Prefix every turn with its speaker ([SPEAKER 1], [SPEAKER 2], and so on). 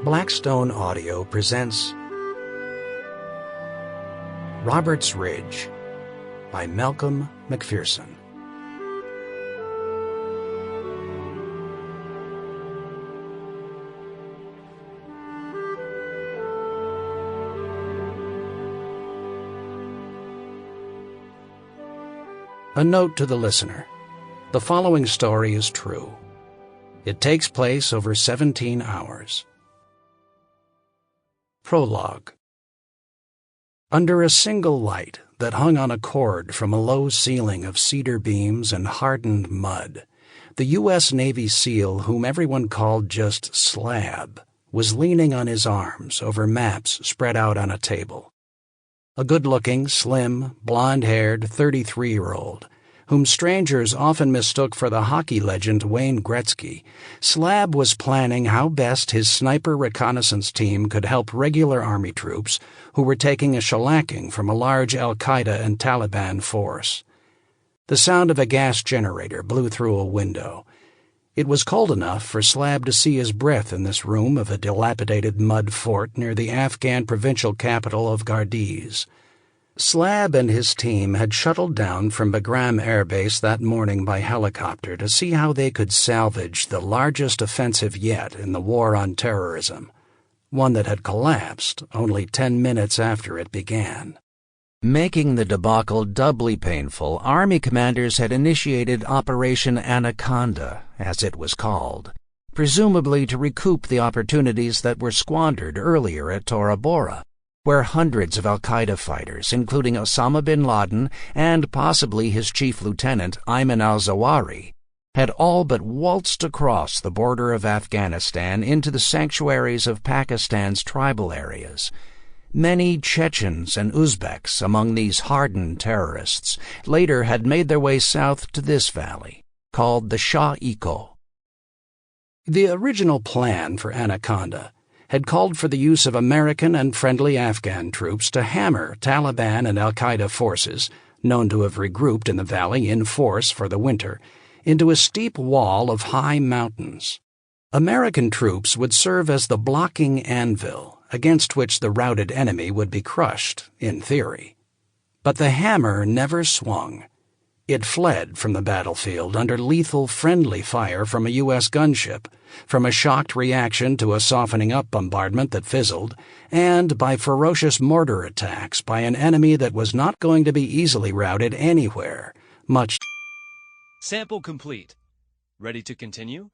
[SPEAKER 1] Blackstone Audio presents Robert's Ridge by Malcolm Macpherson. A note to the listener. The following story is true. It takes place over 17 hours. Prologue. Under a single light that hung on a cord from a low ceiling of cedar beams and hardened mud, the U.S. Navy SEAL, whom everyone called just Slab, was leaning on his arms over maps spread out on a table. A good-looking, slim, blonde-haired 33-year-old, whom strangers often mistook for the hockey legend Wayne Gretzky, Slab was planning how best his sniper reconnaissance team could help regular Army troops who were taking a shellacking from a large Al Qaeda and Taliban force. The sound of a gas generator blew through a window. It was cold enough for Slab to see his breath in this room of a dilapidated mud fort near the Afghan provincial capital of Gardiz. Slab and his team had shuttled down from Bagram Air Base that morning by helicopter to see how they could salvage the largest offensive yet in the war on terrorism, one that had collapsed only 10 minutes after it began. Making the debacle doubly painful, Army commanders had initiated Operation Anaconda, as it was called, presumably to recoup the opportunities that were squandered earlier at Tora Bora, where hundreds of Al Qaeda fighters, including Osama bin Laden and possibly his chief lieutenant Ayman al-Zawahiri, had all but waltzed across the border of Afghanistan into the sanctuaries of Pakistan's tribal areas. Many Chechens and Uzbeks among these hardened terrorists later had made their way south to this valley, called the Shah-Iko. The original plan for Anaconda had called for the use of American and friendly Afghan troops to hammer Taliban and Al Qaeda forces, known to have regrouped in the valley in force for the winter, into a steep wall of high mountains. American troops would serve as the blocking anvil against which the routed enemy would be crushed, in theory. But the hammer never swung. It fled from the battlefield under lethal friendly fire from a U.S. gunship, from a shocked reaction to a softening-up bombardment that fizzled, and by ferocious mortar attacks by an enemy that was not going to be easily routed anywhere, much.
[SPEAKER 2] Sample complete. Ready to continue?